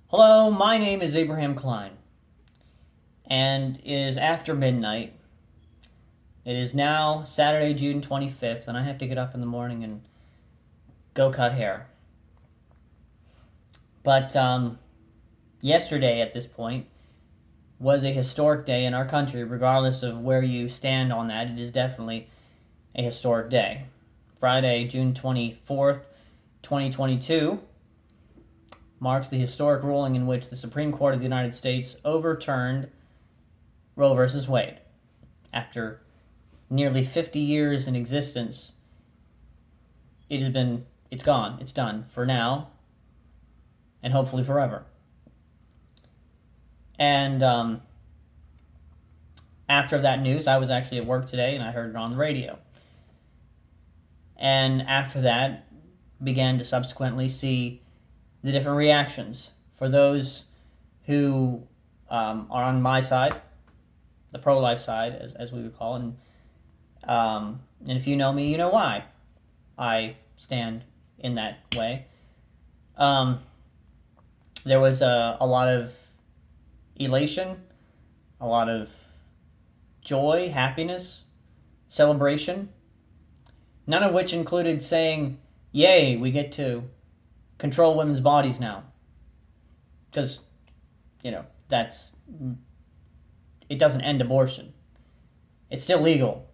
Hello, my name is Abraham Klein, and it is after midnight. It is now Saturday, June 25th, and I have to get up in the morning and go cut hair. But yesterday, at this point, was a historic day in our country, regardless of where you stand on that. It is definitely a historic day. Friday, June 24th, 2022, marks the historic ruling in which the Supreme Court of the United States overturned Roe v. Wade. After nearly 50 years in existence, it's gone, it's done for now, and hopefully forever. And after that news, I was actually at work today and I heard it on the radio. And after that, began to subsequently see the different reactions for those who are on my side, the ProLife side, as we would call it. And if you know me, you know why I stand in that way. There was a lot of elation, a lot of joy, happiness, celebration, none of which included saying, yay, we get to control women's bodies now. Because, it doesn't end abortion. It's still legal.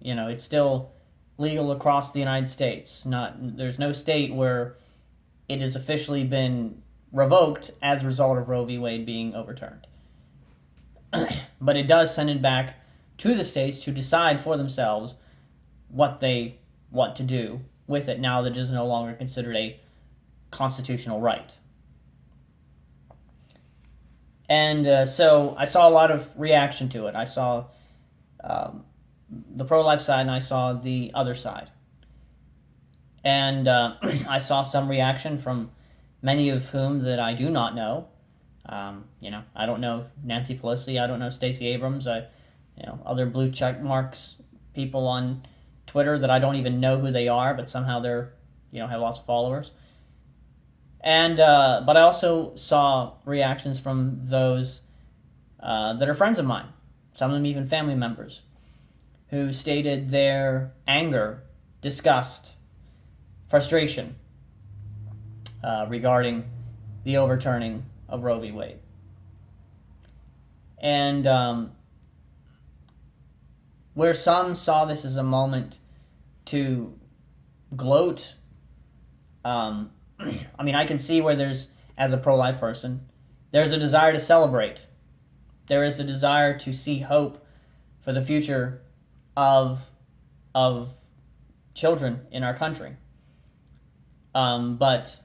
It's still legal across the United States. There's no state where it has officially been revoked as a result of Roe v. Wade being overturned. But it does send it back to the states to decide for themselves what they want to do with it now that it is no longer considered a constitutional right. And so I saw a lot of reaction to it. I saw the pro-life side and I saw the other side. And I saw some reaction from many of whom that I do not know. I don't know Nancy Pelosi. I don't know Stacey Abrams. Other blue check marks people on Twitter that I don't even know who they are, but somehow they're, have lots of followers. And but I also saw reactions from those that are friends of mine, some of them even family members, who stated their anger, disgust, frustration regarding the overturning of Roe v. Wade. And where some saw this as a moment to gloat, I can see where there's, as a pro-life person, there's a desire to celebrate. There is a desire to see hope for the future of children in our country. But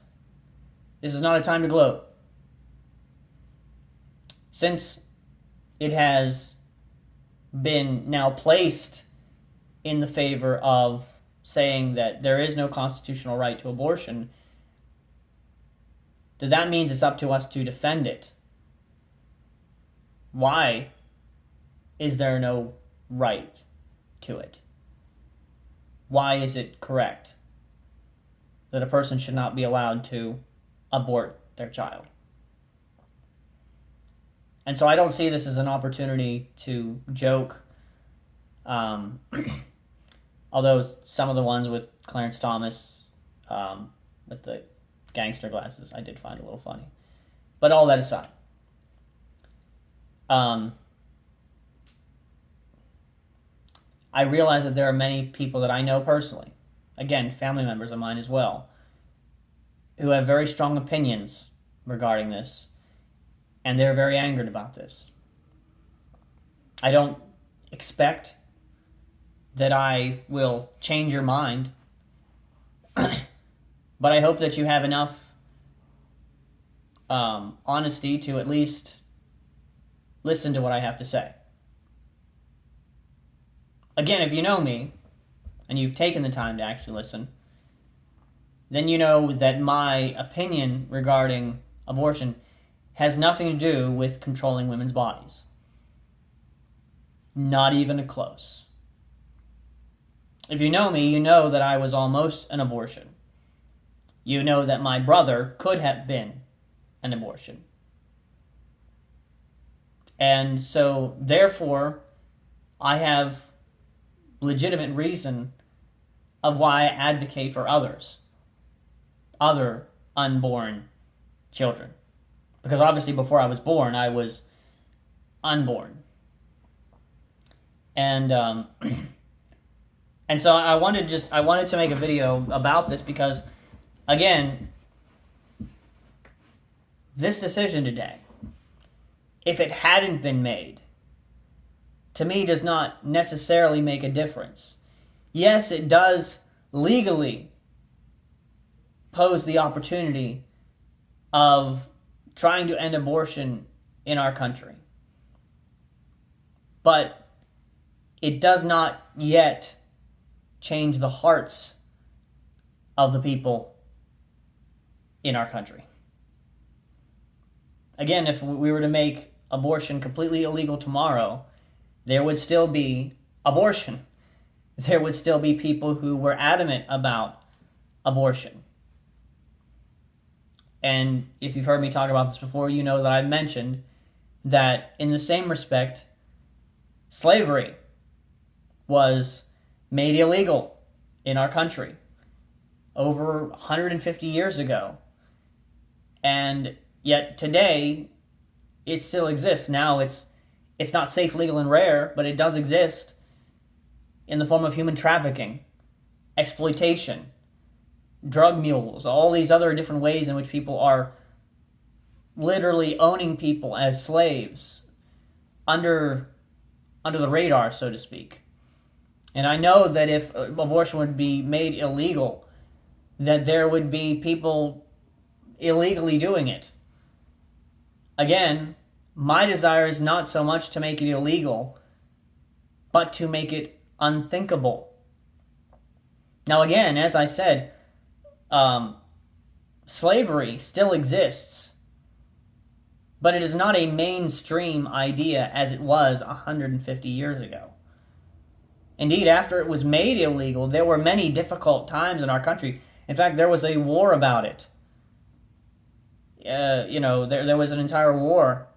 this is not a time to gloat. Since it has been now placed in the favor of saying that there is no constitutional right to abortion, that means it's up to us to defend it. Why is there no right to it? Why is it correct that a person should not be allowed to abort their child? And so I don't see this as an opportunity to joke. Although some of the ones with Clarence Thomas, with the gangster glasses, I did find a little funny. But all that aside, I realize that there are many people that I know personally, again, family members of mine as well, who have very strong opinions regarding this, and they're very angered about this. I don't expect that I will change your mind, but I hope that you have enough honesty to at least listen to what I have to say. Again, if you know me, and you've taken the time to actually listen, then you know that my opinion regarding abortion has nothing to do with controlling women's bodies. Not even close. If you know me, you know that I was almost an abortion. You know that my brother could have been an abortion. And so, therefore, I have legitimate reason of why I advocate for other unborn children. Because obviously before I was born, I was unborn. And and so I wanted to make a video about this because, again, this decision today, if it hadn't been made, to me does not necessarily make a difference. Yes, it does legally pose the opportunity of trying to end abortion in our country. But it does not yet change the hearts of the people in our country. Again, if we were to make abortion completely illegal tomorrow, there would still be abortion. There would still be people who were adamant about abortion. And if you've heard me talk about this before, you know that I mentioned that in the same respect, slavery was made illegal in our country over 150 years ago. And yet today, it still exists. Now it's not safe, legal, and rare, but it does exist in the form of human trafficking, exploitation, drug mules, all these other different ways in which people are literally owning people as slaves under the radar, so to speak. And I know that if abortion would be made illegal, that there would be people illegally doing it. Again, my desire is not so much to make it illegal, but to make it unthinkable. Now again, as I said, slavery still exists, but it is not a mainstream idea as it was 150 years ago. Indeed, after it was made illegal, there were many difficult times in our country. In fact, there was a war about it. There was an entire war.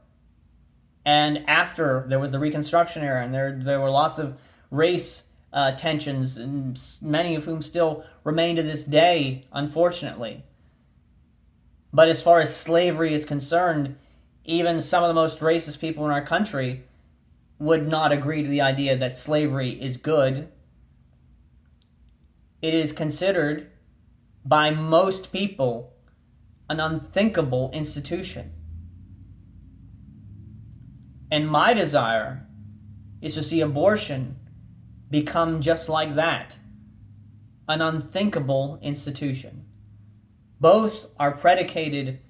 And after, there was the Reconstruction era, and there were lots of race tensions, and many of whom still remain to this day, unfortunately. But as far as slavery is concerned, even some of the most racist people in our country would not agree to the idea that slavery is good. It is considered by most people an unthinkable institution. And my desire is to see abortion become just like that, an unthinkable institution. Both are predicated,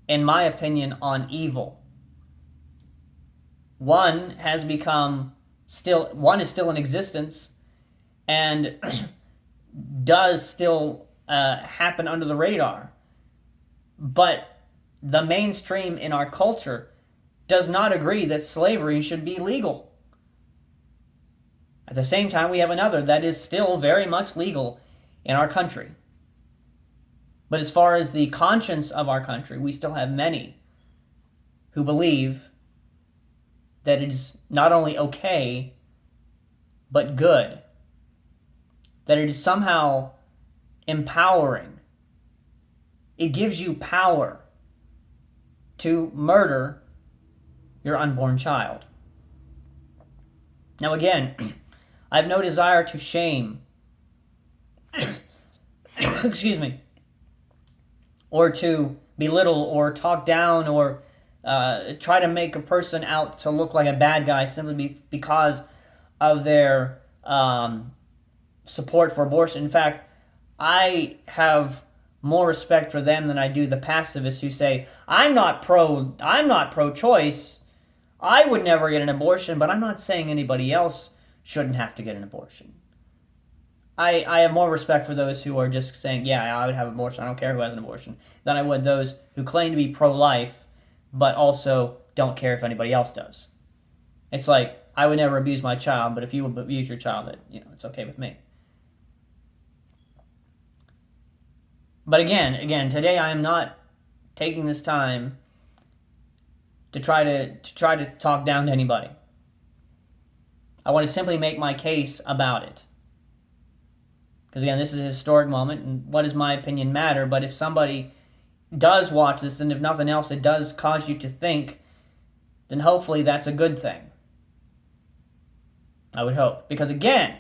in my opinion, on evil. One is still in existence and does still happen under the radar. But the mainstream in our culture does not agree that slavery should be legal. At the same time, we have another that is still very much legal in our country. But as far as the conscience of our country, we still have many who believe that it is not only okay, but good. That it is somehow empowering. It gives you power to murder your unborn child. Now again, I have no desire to shame, excuse me, or to belittle or talk down or try to make a person out to look like a bad guy simply because of their support for abortion. In fact, I have more respect for them than I do the pacifists who say, I'm not pro-choice. I would never get an abortion, but I'm not saying anybody else shouldn't have to get an abortion. I have more respect for those who are just saying, yeah, I would have an abortion, I don't care who has an abortion, than I would those who claim to be pro-life, but also don't care if anybody else does. It's like, I would never abuse my child, but if you abuse your child, it's okay with me. But again, today I am not taking this time to try to talk down to anybody. I want to simply make my case about it. Because again, this is a historic moment, and what does my opinion matter? But if somebody does watch this, and if nothing else, it does cause you to think, then hopefully that's a good thing. I would hope. Because again,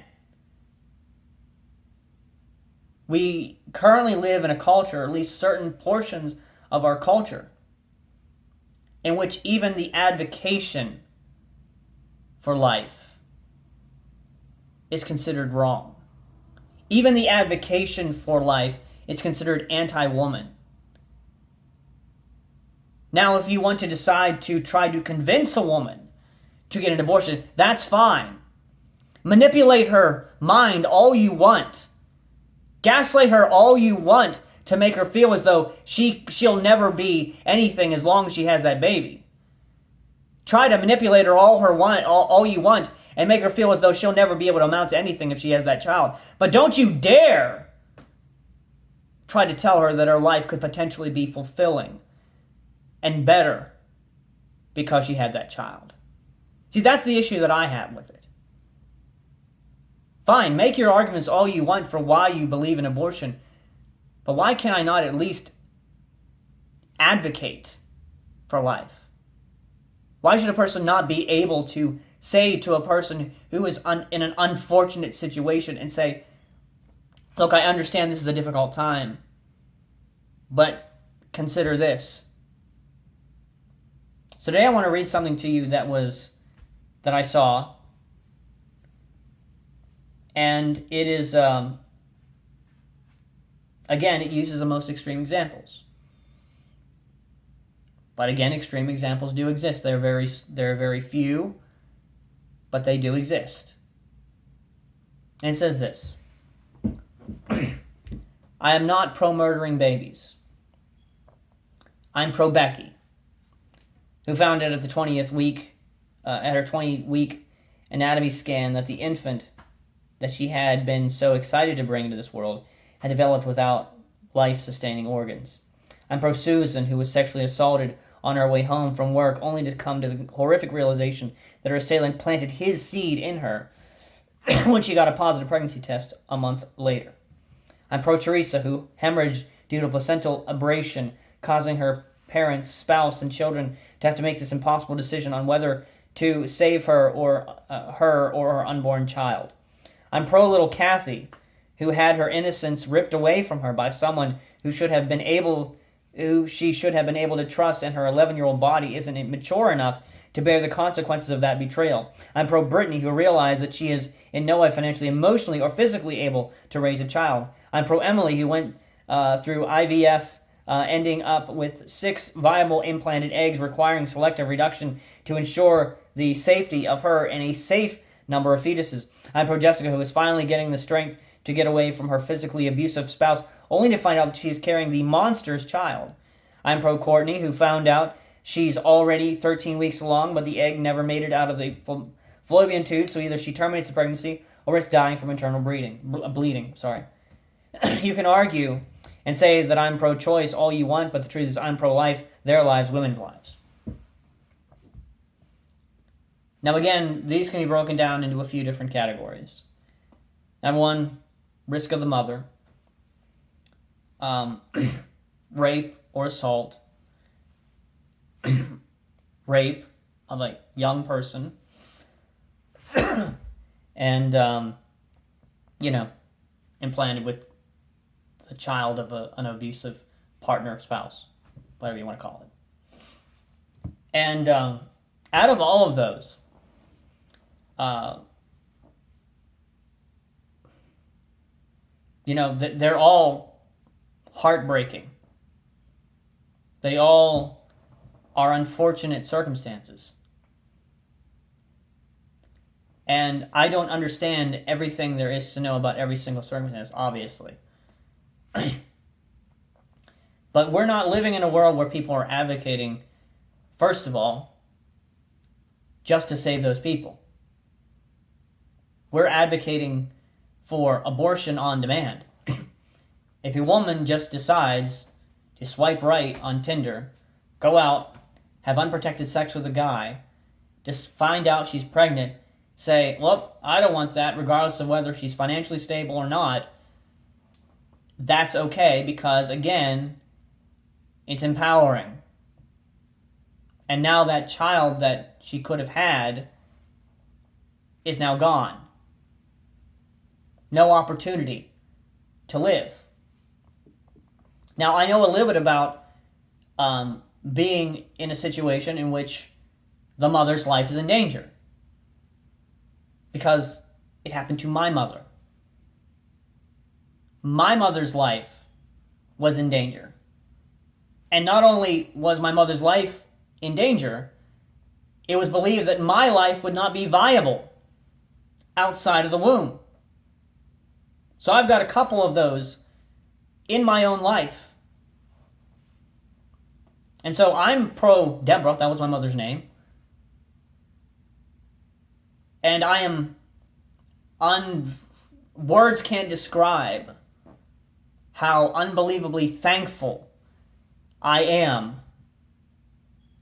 we currently live in a culture, or at least certain portions of our culture, in which even the advocation for life is considered wrong. Even the advocation for life is considered anti-woman. Now, if you want to decide to try to convince a woman to get an abortion, that's fine. Manipulate her mind all you want. Gaslight her all you want to make her feel as though she'll never be anything as long as she has that baby. Try to manipulate her all you want and make her feel as though she'll never be able to amount to anything if she has that child. But don't you dare try to tell her that her life could potentially be fulfilling and better because she had that child. See, that's the issue that I have with it. Fine, make your arguments all you want for why you believe in abortion, but why can I not at least advocate for life? Why should a person not be able to say to a person who is in an unfortunate situation and say, look, I understand this is a difficult time, but consider this. So today I want to read something to you that I saw. And it is, again, it uses the most extreme examples. But again, extreme examples do exist. They're very few, but they do exist. And it says this: I am not pro-murdering babies. I'm pro-Becky, who found out at the 20th week, at her 20-week anatomy scan, that the infant that she had been so excited to bring into this world had developed without life-sustaining organs. I'm pro-Susan, who was sexually assaulted on her way home from work, only to come to the horrific realization that her assailant planted his seed in her when she got a positive pregnancy test a month later. I'm pro-Teresa, who hemorrhaged due to placental abrasion, causing her parents, spouse, and children to have to make this impossible decision on whether to save her or her unborn child. I'm pro-little Kathy, who had her innocence ripped away from her by someone who she should have been able to trust, and her 11-year-old body isn't mature enough to bear the consequences of that betrayal. I'm pro-Brittany, who realized that she is in no way financially, emotionally, or physically able to raise a child. I'm pro-Emily, who went through IVF, ending up with 6 viable implanted eggs, requiring selective reduction to ensure the safety of her and a safe number of fetuses. I'm pro-Jessica, who is finally getting the strength to get away from her physically abusive spouse, only to find out that she is carrying the monster's child. I'm pro-Courtney, who found out she's already 13 weeks along, but the egg never made it out of the fallopian tube, so either she terminates the pregnancy or it's dying from internal bleeding. You can argue and say that I'm pro-choice all you want, but the truth is I'm pro-life, their lives, women's lives. Now again, these can be broken down into a few different categories. Number one, risk of the mother, rape or assault, rape of a young person, and, implanted with the child of an abusive partner, spouse, whatever you want to call it. And out of all of those, they're all heartbreaking. They all are unfortunate circumstances. And I don't understand everything there is to know about every single circumstance, obviously. But we're not living in a world where people are advocating, first of all, just to save those people. We're advocating for abortion on demand. If a woman just decides to swipe right on Tinder, go out, have unprotected sex with a guy, just find out she's pregnant, say, well, I don't want that, regardless of whether she's financially stable or not, that's okay because, again, it's empowering. And now that child that she could have had is now gone. No opportunity to live. Now, I know a little bit about being in a situation in which the mother's life is in danger. Because it happened to my mother. My mother's life was in danger. And not only was my mother's life in danger, it was believed that my life would not be viable outside of the womb. So I've got a couple of those in my own life. And so I'm pro Deborah, that was my mother's name. And I am, words can't describe how unbelievably thankful I am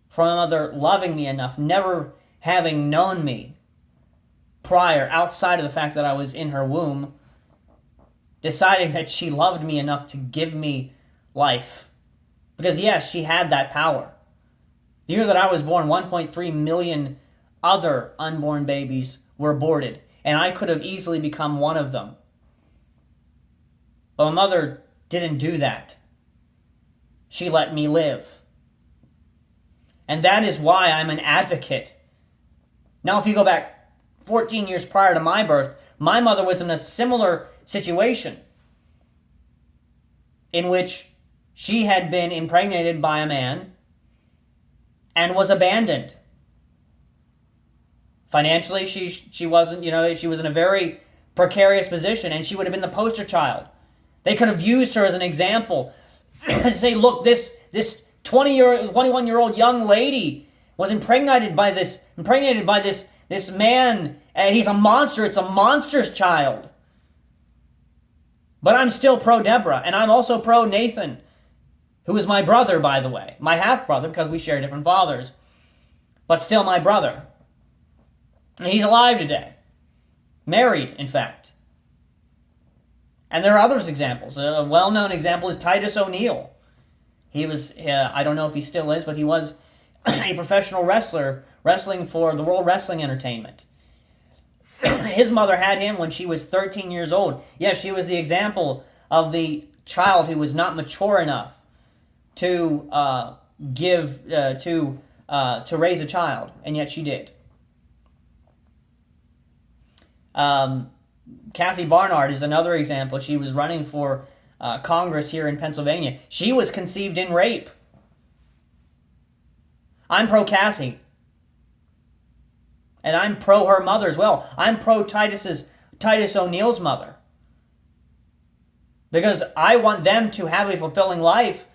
for my mother loving me enough, never having known me prior, outside of the fact that I was in her womb, deciding that she loved me enough to give me life. Because yes, she had that power. The year that I was born, 1.3 million other unborn babies were aborted, and I could have easily become one of them. But my mother didn't do that. She let me live. And that is why I'm an advocate. Now, if you go back 14 years prior to my birth, my mother was in a similar situation in which she had been impregnated by a man and was abandoned. Financially, she wasn't, she was in a very precarious position, and she would have been the poster child. They could have used her as an example to say, look, this 21-year-old young lady was impregnated by this man, and he's a monster. It's a monster's child. But I'm still pro Deborah, and I'm also pro Nathan, who is my brother, by the way. My half-brother, because we share different fathers. But still my brother. And he's alive today. Married, in fact. And there are other examples. A well-known example is Titus O'Neil. He was, I don't know if he still is, but he was a professional wrestler, wrestling for the World Wrestling Entertainment. His mother had him when she was 13 years old. Yes, she was the example of the child who was not mature enough to raise a child, and yet she did. Kathy Barnard is another example. She was running for Congress here in Pennsylvania. She was conceived in rape. I'm pro Kathy. And I'm pro her mother as well. I'm pro Titus O'Neil's mother. Because I want them to have a fulfilling life,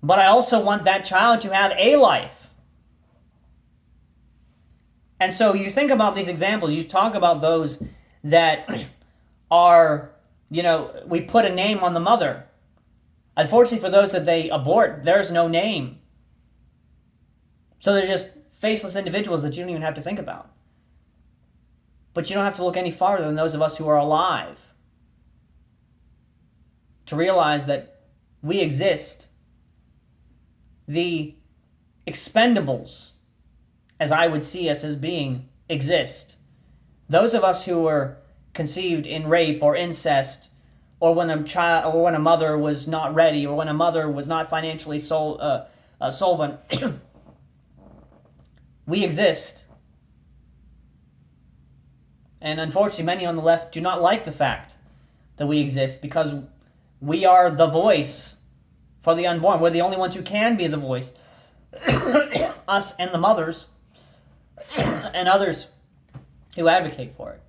but I also want that child to have a life. And so you think about these examples, you talk about those that are, we put a name on the mother. Unfortunately for those that they abort, there's no name. So they're just faceless individuals that you don't even have to think about. But you don't have to look any farther than those of us who are alive to realize that we exist. The expendables, as I would see us as being, exist. Those of us who were conceived in rape or incest, or when a mother was not ready, or when a mother was not financially solvent, we exist. And unfortunately, many on the left do not like the fact that we exist, because we are the voice for the unborn. We're the only ones who can be the voice. Us and the mothers and others who advocate for it.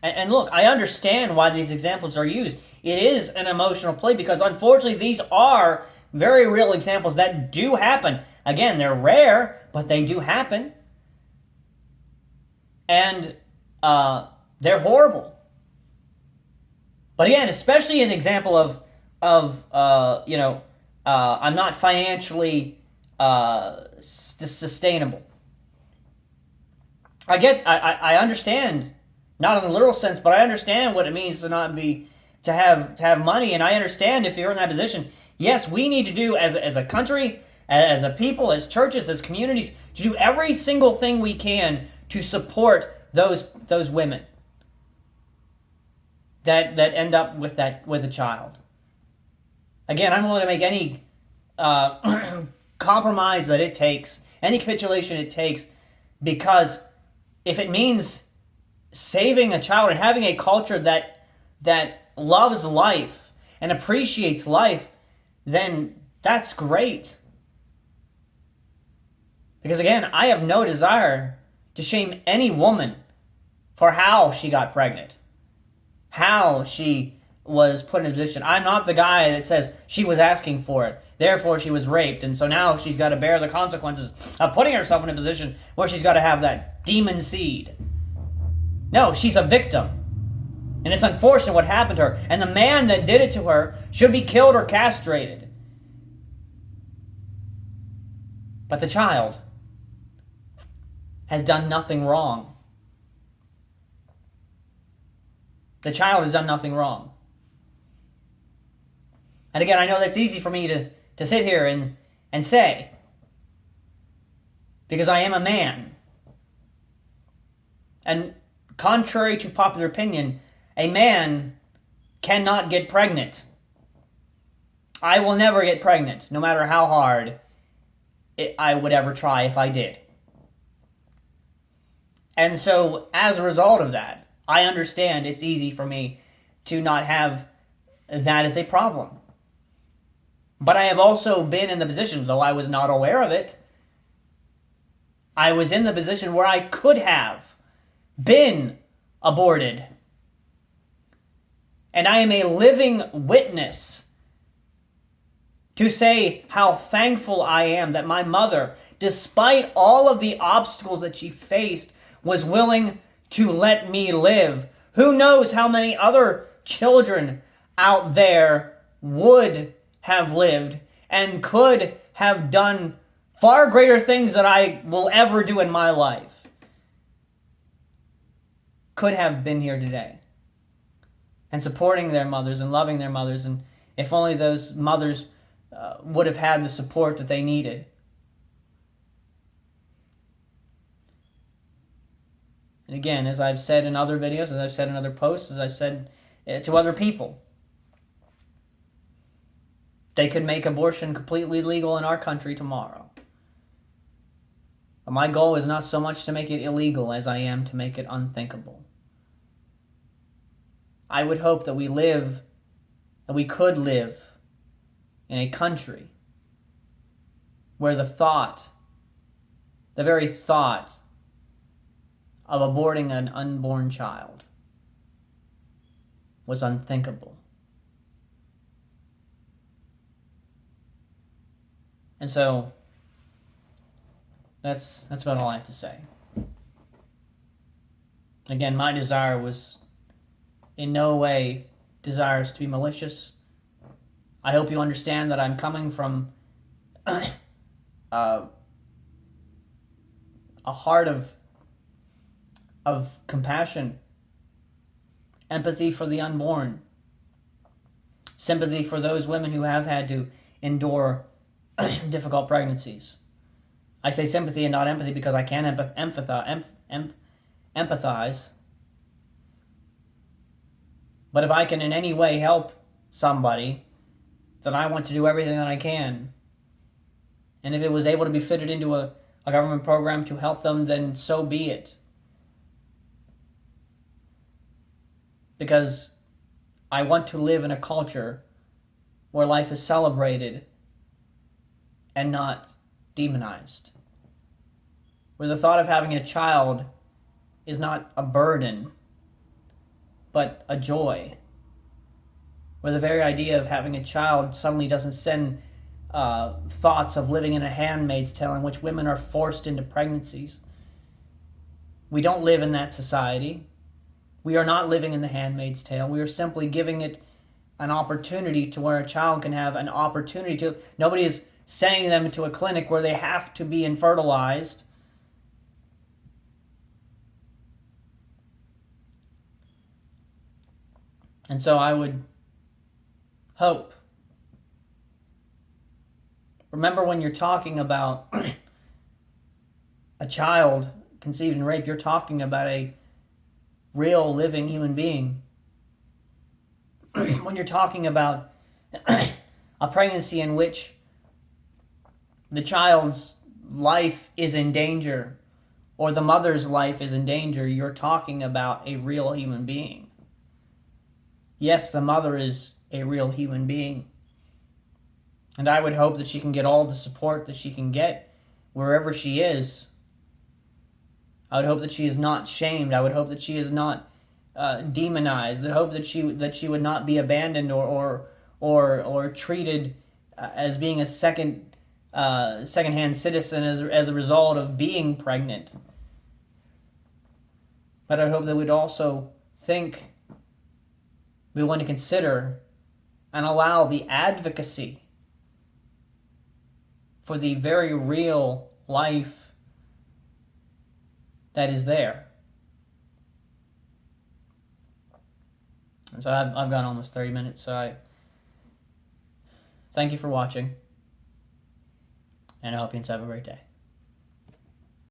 And look, I understand why these examples are used. It is an emotional plea because, unfortunately, these are very real examples that do happen. Again, they're rare, but they do happen. And they're horrible. But again, especially an example of I'm not financially sustainable. I understand, not in the literal sense, but I understand what it means to have money, and I understand if you're in that position. Yes, we need to do as a country, as a people, as churches, as communities, to do every single thing we can to support those women that end up with a child. Again, I'm willing to make any compromise that it takes, any capitulation it takes, because if it means saving a child and having a culture that loves life and appreciates life, then that's great. Because again, I have no desire to shame any woman for how she got pregnant, how she was put in a position. I'm not the guy that says she was asking for it, therefore she was raped, and so now she's got to bear the consequences of putting herself in a position where she's got to have that demon seed. No, she's a victim. And it's unfortunate what happened to her. And the man that did it to her should be killed or castrated. But the child has done nothing wrong. The child has done nothing wrong. And again, I know that's easy for me to sit here and say, because I am a man. And contrary to popular opinion, a man cannot get pregnant. I will never get pregnant, no matter how hard I would ever try if I did. And so, as a result of that, I understand it's easy for me to not have that as a problem. But I have also been in the position, though I was not aware of it, I was in the position where I could have been aborted. And I am a living witness to say how thankful I am that my mother, despite all of the obstacles that she faced, was willing to let me live. Who knows how many other children out there would have lived and could have done far greater things than I will ever do in my life. Could have been here today and supporting their mothers and loving their mothers, and if only those mothers would have had the support that they needed. And again, as I've said in other videos, as I've said in other posts, as I've said to other people, they could make abortion completely legal in our country tomorrow. But my goal is not so much to make it illegal as I am to make it unthinkable. I would hope that we could live in a country where the very thought of aborting an unborn child was unthinkable. And so, that's about all I have to say. Again, my desire was in no way desires to be malicious. I hope you understand that I'm coming from a heart of compassion, empathy for the unborn, sympathy for those women who have had to endure difficult pregnancies. I say sympathy and not empathy because I can empathize. But if I can in any way help somebody, then I want to do everything that I can. And if it was able to be fitted into a government program to help them, then so be it. Because I want to live in a culture where life is celebrated and not demonized. Where the thought of having a child is not a burden, but a joy. Where the very idea of having a child suddenly doesn't send thoughts of living in a Handmaid's Tale in which women are forced into pregnancies. We don't live in that society. We are not living in the Handmaid's Tale. We are simply giving it an opportunity to where a child can have an opportunity to. Nobody is sending them to a clinic where they have to be infertilized. And so I would hope. Remember, when you're talking about a child conceived in rape, you're talking about a real living human being. When you're talking about a pregnancy in which the child's life is in danger or the mother's life is in danger, you're talking about a real human being. Yes, the mother is a real human being. And I would hope that she can get all the support that she can get wherever she is. I would hope that she is not shamed. I would hope that she is not demonized. I hope that she would not be abandoned or treated as being a second-hand citizen as a result of being pregnant. But I hope that we'd also think, we want to consider and allow the advocacy for the very real life that is there. And so I've gone almost 30 minutes, so I thank you for watching, and I hope you have a great day.